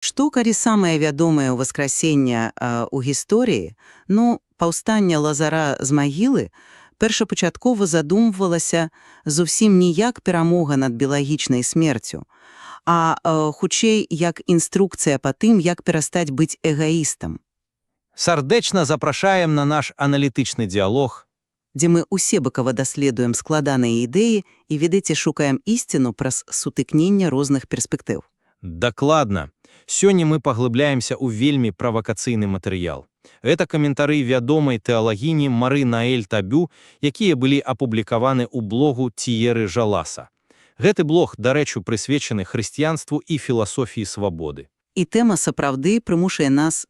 Што, калі самае вядомае ўваскрасенне ў гісторыі, паўстанне Лазара з магілы першапачаткова задумвалася зусім не як перамога над біялагічнай смерцю, хутчэй як інструкцыя па тым, як перастаць быць эгаістам, Сардэчна запрашаем на наш аналітычны дыялог. дзе мы усебакава даследуем складаныя ідэі і, ведаеце, шукаем ісціну праз сутыкненне розных перспектыў. Дакладна. Сёння мы паглыбляемся ў вельмі правакацыйны матэрыял. Гэта каментары вядомай тэалагіні Мары Наэль Табю, якія былі апублікаваны ў блогу Тіеры Жаласа. Гэты блог, дарэчы, прысвечаны хрысціянству і філасофіі свабоды. І тэма сапраўды прымушае нас,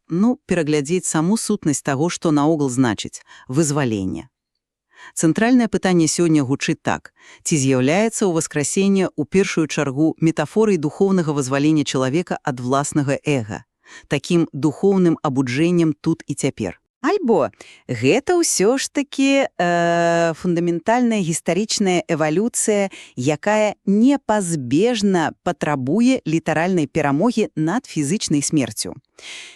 пераглядзець саму сутнасць таго, што наогул значыць вызваленне. Цэнтральнае пытанне сёння гучыць так: ці з'яўляецца ўваскрасенне ў першую чаргу метафорай духоўнага вызвалення чалавека ад власнага эга, такім духоўным абуджэннем тут і цяпер? Альбо гэта ўсё ж такі фундаментальная гістарычная эвалюцыя, якая непазбежна патрабуе літаральнай перамогі над фізычнай смерцю.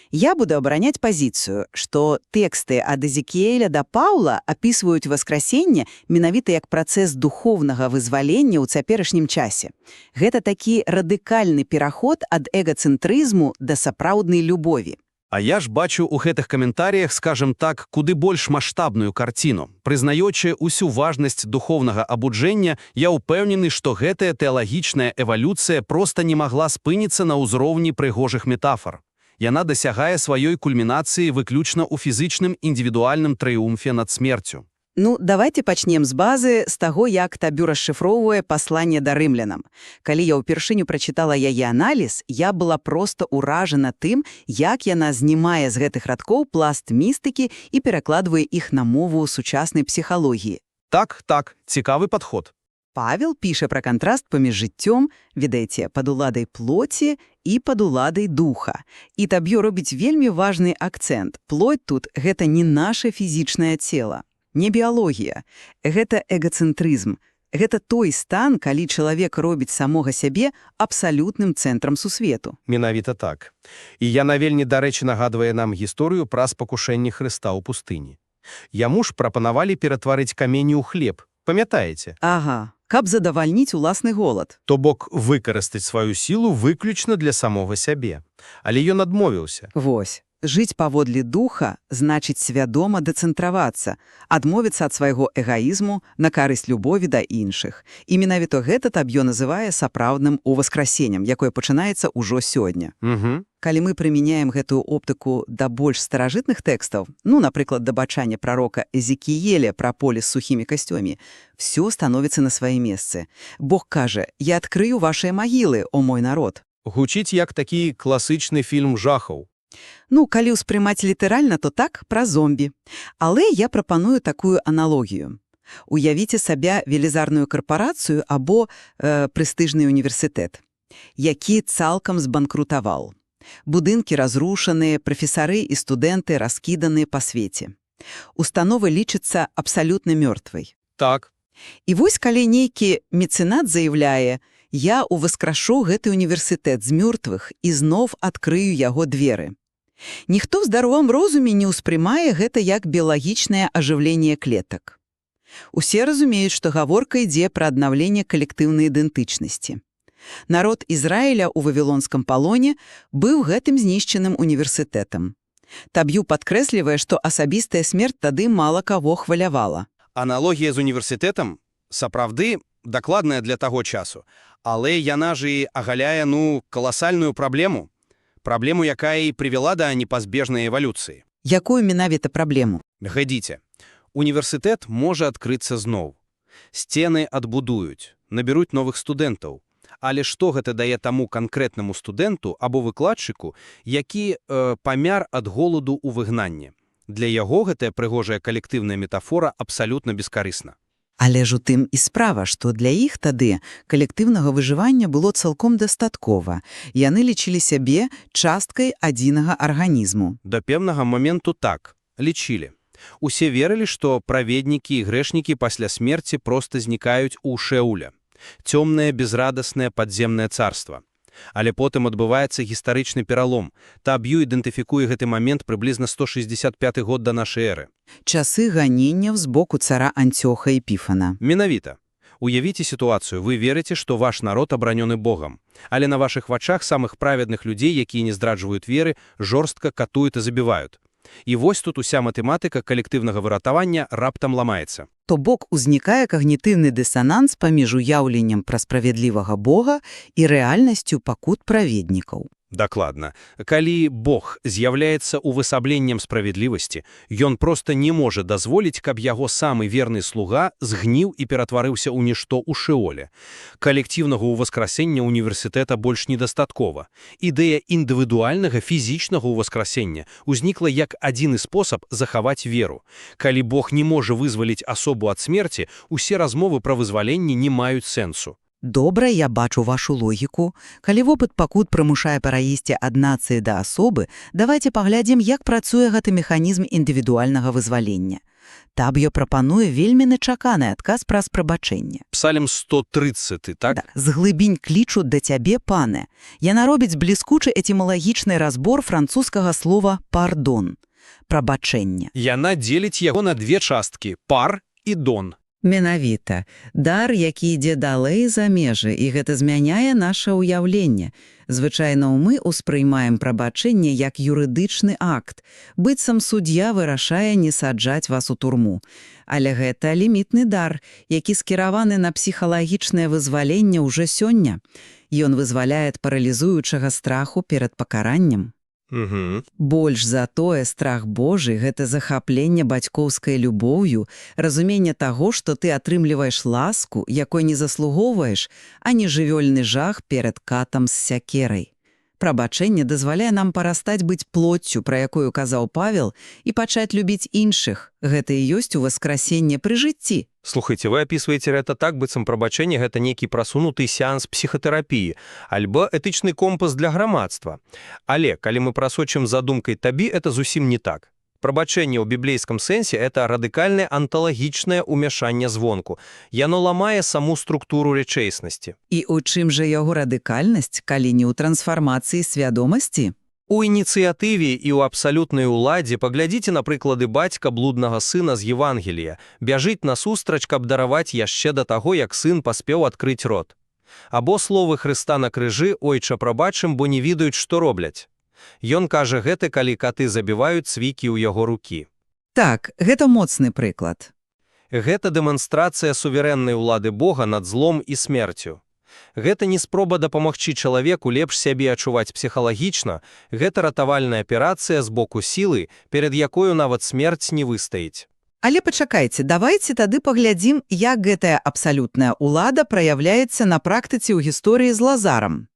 Я буду абараняць пазіцыю, што тэксты ад Эзекіэля да Паўла апісваюць васкрасенне менавіта як працэс духоўнага вызвалення ў цяперашнім часе. Гэта такі радыкальны пераход ад эгацэнтрызму да сапраўднай любові. А я ж бачу ў гэтых каментарыях, скажем так, куды больш маштабную карціну. Прызнаючы ўсю важнасць духоўнага абуджэння, я ўпэўнены, што гэтая тэалагічная эвалюцыя проста не магла спыніцца на ўзроўні прыгожых метафор. Яна дасягае сваёй кульмінацыі выключна ў фізычным індывідуальным трыумфе над смерцю. Давайте пачнем з базы, з таго, як Табю расшыфроўвае пасланне да рымлянам. Калі я ўпершыню прачытала яе аналіз, я была проста ўражана тым, як яна знімае з гэтых радкоў пласт містыкі і перакладвае іх на мову сучаснай псіхалогіі. Так, цікавы падход. Павел піша пра кантраст паміж жыццём, ведаеце, пад уладай плоці і пад уладай духа. І Табю робіць вельмі важны акцэнт. Плоть тут – гэта не наша фізічнае цела. Не біялогія, гэта эгацэнтрызм. Гэта той стан, калі чалавек робіць самога сябе абсалютным цэнтрам сусвету. Менавіта так. І яна вельмі, дарэчы, нагадвае нам гісторыю пра спакушэнне Хрыста ў пустыні. Яму ж прапанавалі ператварыць камені ў хлеб. Памятаеце? Ага, каб задавальніць уласны голад. То бок выкарыстаць сваю сілу выключна для самога сябе. Але ён адмовіўся. Вось. Жыць паводле духа значыць свядома дэцэнтравацца, адмовіцца ад свайго эгаізму на карысць любові да іншых. І менавіта гэта Таб'ё называе сапраўдным уваскрасеннем, якое пачынаецца ўжо сёння. Калі мы прымяняем гэтую оптыку да больш старажытных тэкстаў, напрыклад, да бачання прарока Эзекіеля пра поле з сухімі касцёмі, всё становіцца на свае месцы. Бог кажа: «Я адкрыю вашыя магілы, о мой народ». Гучыць як такі класычны фільм жахаў. Калі ўспрымаць літаральна, то так, пра зомбі. Але я прапаную такую аналогію. Уявіце сабе велізарную карпарацыю або прэстыжны універсітэт, які цалкам збанкрутаваў. Будынкі разрушаныя, прафесары і студэнты раскіданыя па свеце. Установа лічыцца абсалютна мёртвай. Так. І вось калі нейкі мецэнат заяўляе: «Я уваскрашу гэты універсітэт з мёртвых і зноў адкрыю яго дзверы». Ніхто ў здаровым розуме не ўспрымае гэта як біялагічнае ажыўленне клетак. Усе разумеюць, што гаворка ідзе пра аднаўленне калектыўнай ідэнтычнасці. Народ Ізраіля ў вавілонскім палоне быў гэтым знішчаным універсітэтам. Таб'ю падкрэслівае, што асабістая смерць тады мала каго хвалявала. Аналогія з універсітэтам сапраўды дакладная для таго часу, але яна ж і агаляе, каласальную праблему. Праблему, якая і прывяла да непазбежнай эвалюцыі. Якую менавіта праблему? Глядзіце, універсітэт можа адкрыцца зноў. Сцены адбудуюць, набяруць новых студэнтаў. Але што гэта дае таму канкрэтнаму студэнту або выкладчыку, які памяр ад голаду ў выгнанні? Для яго гэтая прыгожая калектыўная метафора абсалютна бескарысна. Але ж у тым і справа, што для іх тады калектыўнага выжывання было цалком дастаткова. Яны лічылі сябе часткай адзінага арганізму. Да пэўнага моменту так, лічылі. Усе верылі, што праведнікі і грэшнікі пасля смерці проста знікаюць у Шеуля. Цёмнае, безрадаснае падземнае царства. Але потым адбываецца гістарычны пералом. Таб'ю ідэнтыфікуе гэты момент прыблізна 165 год да нашай эры. Часы ганенняў з боку цара Антёха Епіфана. Менавіта. Уявіце сітуацыю, вы верыце, што ваш народ абаронёны Богам. Але на вашых вачах самых праведных людзей, якія не здраджваюць веры, жорстка катуюць і забіваюць. І вось тут уся матэматыка калектыўнага выратавання раптам ламаецца. То бок узнікае когнітыўны дысананс паміж уяўленнем пра справядлівага Бога і рэальнасцю пакут праведнікаў. Дакладна. Калі Бог з'яўляецца увасабленнем справядлівасці, ён проста не можа дазволіць, каб яго самы верны слуга згніў і ператварыўся ў нішто ў шэоле. Калектыўнага ўваскрасення універсітэта больш недастаткова. Ідэя індывідуальнага фізічнага ўваскрасення ўзнікла як адзіны спосаб захаваць веру. Калі Бог не можа вызваліць асобу ад смерці, усе размовы пра вызваленне не маюць сэнсу. Добра, я бачу вашу логіку. Калі вопыт пакут прымушае пераісці ад нацыі да асобы, давайце паглядзім, як працуе гэты механізм індывідуальнага вызвалення. Таб'ё прапануе вельмі нечаканы адказ праз прабачэнне. Псалем 130, так? «З глыбінь клічу да цябе, пане». Яна робіць бліскучы этымалагічны разбор французскага слова «пардон» – прабачэнне. Яна дзеліць яго на две часткі – пар і дон. Менавіта. Дар, які ідзе далей за межы, і гэта змяняе наша ўяўленне. Звычайна мы ўспрыймаем прабачэнне як юрыдычны акт. Быццам суддзя вырашае не саджаць вас у турму. Але гэта лімітны дар, які скіраваны на псіхалагічнае вызваленне ўжо сёння. Ён вызваляе ад паралізуючага страху перад пакараннем. Больш за тое, страх Божы – гэта захапленне бацькоўскай любоўю, разуменне таго, што ты атрымліваеш ласку, якой не заслугоўваеш, а не жывёльны жах перад катам з сякерай. Прабачэнне дазваляе нам парастаць быць плоццю, пра якую казаў Павел, і пачаць любіць іншых. Гэта і ёсць уваскрасенне пры жыцці. Слухайте, вы описываете это так, быццам прабачэнне гэта нейкі прасунуты сеанс псіхатэрапіі, альбо этычны компас для грамадства. Але, калі мы прасочым задумкай табі, это зусім не так. Прабачэнне ў біблейскім сэнсе – это радыкальнае анталагічнае ўмяшанне звонку. Яно ламае саму структуру рэчаіснасці. І ў чым жа яго радыкальнасць, калі не ў трансфармацыі свядомасці? У ініцыятыве і ў абсалютнай уладзе паглядзіце на прыклады бацька блуднага сына з Евангелія. Бяжыць насустрач, каб дараваць яшчэ да таго, як сын паспеў адкрыць рот. Або словы Хрыста на крыжы «Ойча, прабачым, бо не ведаюць, што робляць». Ён кажа гэта, калі каты забіваюць цвікі ў яго рукі. Так, гэта моцны прыклад. Гэта дэманстрацыя суверэннай улады Бога над злом і смерцю. Гэта не спроба дапамагчы чалавеку лепш сябе адчуваць псіхалагічна, гэта ратавальная аперацыя з боку сілы, перад якою нават смерць не выстаіць. Але пачакайце, давайце тады паглядзім, як гэтая абсалютная ўлада праяўляецца на практыцы ў гісторыі з Лазарам.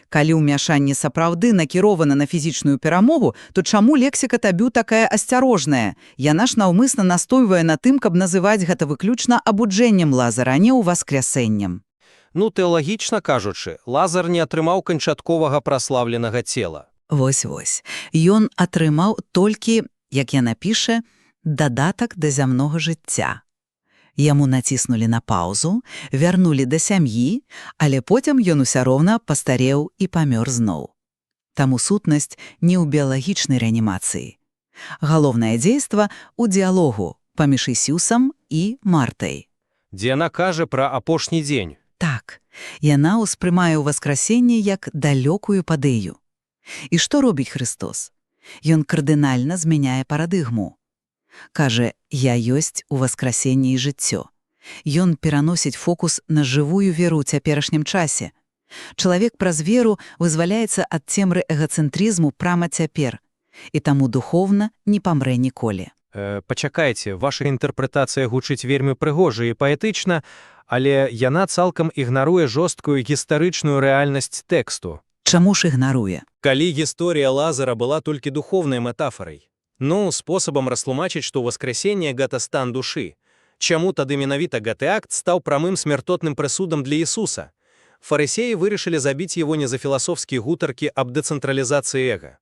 Калі ўмяшанне сапраўды накірована на фізічную перамогу, то чаму лексіка табю такая асцярожная? Яна ж наўмысна настойвае на тым, каб называць гэта выключна абуджэннем Лазара, а не ўваскрэсэннем. Ну, тэалагічна кажучы, Лазар не атрымаў канчатковага праслаўленага цела. Вось-вось. Ён атрымаў толькі, як яна піша, дадатак да зямнога жыцця. Яму націснулі на паўзу, вярнулі да сям'і, але потым ён усё роўна пастареў і памёр зноў. Таму сутнасць не ў біялагічнай рэанімацыі. Галоўнае дзейства ў дыялогу паміж Ісусам і Мартай. Дзе яна кажа пра апошні дзень. Так, яна ўспрымае ўваскрасенне як далёкую падэю. І што робіць Хрыстос? Ён кардынальна змяняе парадыгму. Кажа, я ёсць уваскрасенне і жыццё. Ён пераносіць фокус на жывую веру ў цяперашнім часе. Чалавек праз веру вызваляецца ад цемры эгацэнтрызму прама цяпер, і таму духоўна не памрэ ніколі. Пачакайце, ваша інтэрпрэтацыя гучыць вельмі прыгожа і паэтычна, але яна цалкам ігнаруе жорсткую гістарычную рэальнасць тэксту. Чаму ж ігнаруе? Калі гісторыя Лазара была толькі духоўнай метафорай, спосабам растлумачыць, што ўваскрасенне гэта стан душы. Чаму тады менавіта гэты акт стаў прамым смяртотным прысудам для Ісуса? Фарысеі вырашылі забіць яго не за філасофскія гутаркі аб дэцэнтралізацыі эга.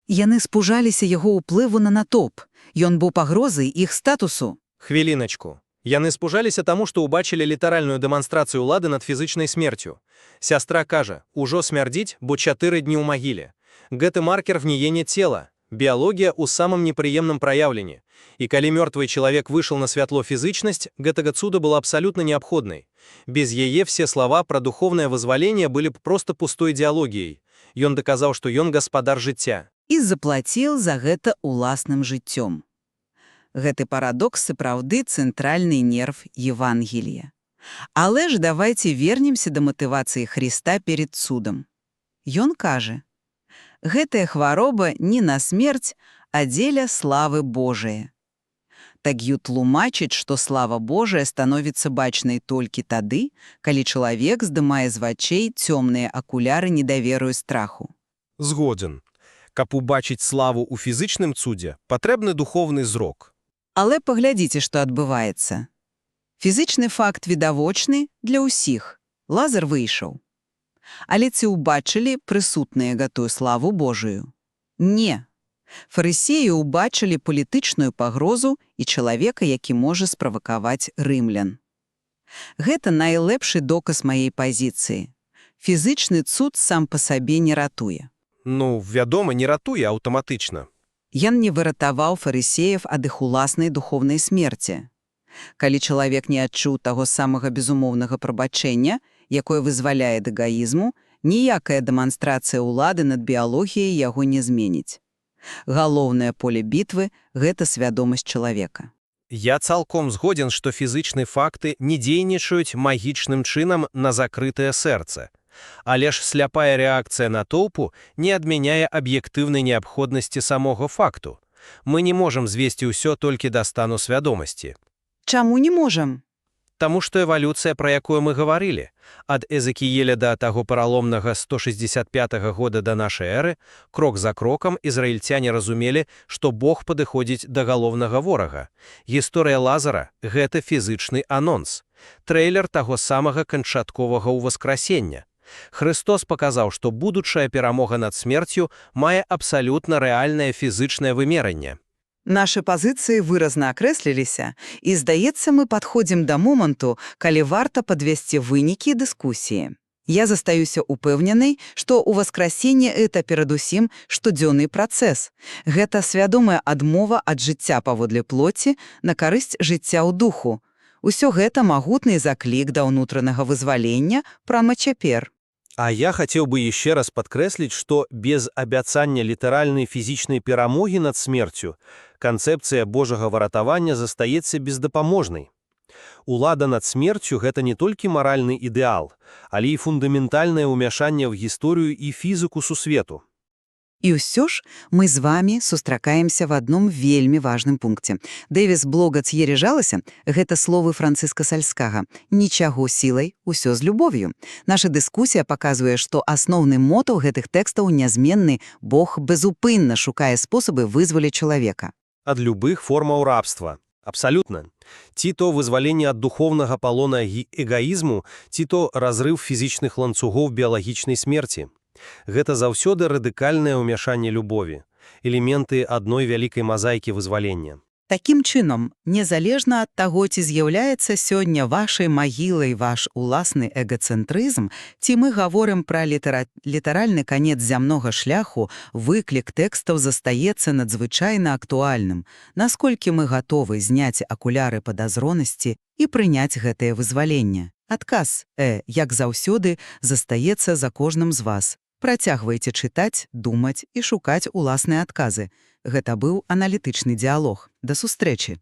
Яны спужаліся яго ўплыву на натоўп. Ён быў пагрозай іх статусу. Хвіліначку. Яны спужаліся таму, што ўбачылі літаральную дэманстрацыю ўлады над фізычнай смерцю. Сястра кажа, ужо смярдзіць, бо 4 дні ў магіле. Гэты маркер гніення цела, біялогія ў самым непрыемным праяўленні. І калі мёртвы чалавек выйшаў на святло фізычнасць, гэтага цуда была абсалютна неабходнай. Без яе все слова пра духовнае вызваленне былі б проста пустой ідэалогіяй. Ён даказаў, што ён гаспадар жыцця. І заплаціў за гэта уласным жыццём. Гэты парадокс сапраўды цэнтральны нерв Евангелія. Але ж давайце вернемся да матывацыі Хрыста перед судам. Ён кажа: «Гэтая хвароба не на смерць, а дзеля славы Божае». Таг'ю тлумачыць, што слава Божая становіцца бачнай толькі тады, калі чалавек здымае з вачэй цёмныя акуляры недаверу і страху. Згоден. Каб убачыць славу ў фізычным цудзе, патрэбны духовны зрок. Але паглядзіце, што адбываецца. Фізычны факт відавочны для ўсіх. Лазар выйшаў. Але ці ўбачылі прысутныя гэтую славу Божую? Не. Фарысеі ўбачылі палітычную пагрозу і чалавека, які можа справакаваць рымлян. Гэта найлепшы доказ маей пазіцыі. Фізычны цуд сам па сабе не ратуе. Ну, вядома, не ратуе аўтаматычна. Ён не выратаваў фарысеяў ад іх уласнай духовнай смерці. Калі чалавек не адчуў таго самага безумоўнага прабачэння, якое вызваляе ад эгаізму, ніякая дэманстрацыя ўлады над біялогіяй яго не зменіць. Галоўнае поле бітвы – гэта свядомасць чалавека. Я цалком згоден, што фізычныя факты не дзейнічаюць магічным чынам на закрытае сэрца. Але ж сляпая рэакцыя натоўпу не адмяняе аб'ектыўнай неабходнасці самога факту. Мы не можам звесці ўсё толькі да стану свядомасці. Чаму не можам? Таму што эвалюцыя, пра якую мы гаварылі, ад Эзекіеля да таго параломнага 165 года да нашай эры, крок за крокам ізраільцяне разумелі, што Бог падыходзіць да галоўнага ворага. Гісторыя Лазара – гэта фізычны анонс. Трэйлер таго самага канчатковага ўваскрасення. Хрыстос паказаў, што будучая перамога над смерцю мае абсалютна рэальнае фізычнае вымеранне. Нашы пазіцыі выразна акрэсліліся, і, здаецца, мы падходзім да моманту, калі варта падвесці вынікі дыскусіі. Я застаюся упэўненай, што ўваскрасенне – гэта перадусім штодзённы працэс. Гэта свядомая адмова ад жыцця паводле плоці на карысць жыцця ў духу. Усё гэта магутны заклік да ўнутранага вызвалення прама цяпер. А я хацеў бы яшчэ раз падкрэсліць, што без абяцання літаральнай фізічнай перамогі над смерцю канцэпцыя Божага выратавання застаецца бездапаможнай. Улада над смерцю – гэта не толькі маральны ідэал, але і фундаментальнае ўмяшанне ў гісторыю і фізіку сусвету. І ўсё ж мы з вамі сустракаемся в адном вельмі важным пункце. Дэвіс Блогац ережалася – гэта словы Францыска Сальскага. Нічаго сілай, усё з любов'ю. Наша дыскусія паказвае, што асноўны мотыў гэтых тэкстаў нязменны – Бог безупынна шукае спосабы вызваліць чалавека. Ад любых формаў рабства. Абсалютна. Ці то вызваленне ад духовнага палона эгаізму, ці то разрыв фізічных ланцугоў біялагічнай смерці. Гэта заўсёды радыкальнае ўмяшанне любові, элементы адной вялікай мазаікі вызвалення. Такім чынам, незалежна ад таго, ці з'яўляецца сёння вашай магілай ваш уласны эгацэнтрызм, ці мы гаворым пра літаральны канец зямнога шляху, выклік тэкстаў застаецца надзвычайна актуальным. Насколькі мы гатовы зняць акуляры падазронасці і прыняць гэтае вызваленне? Адказ, як заўсёды, застаецца за кожным з вас. Працягвайце чытаць, думаць і шукаць уласныя адказы. Гэта быў аналітычны дыялог. Да сустрэчы!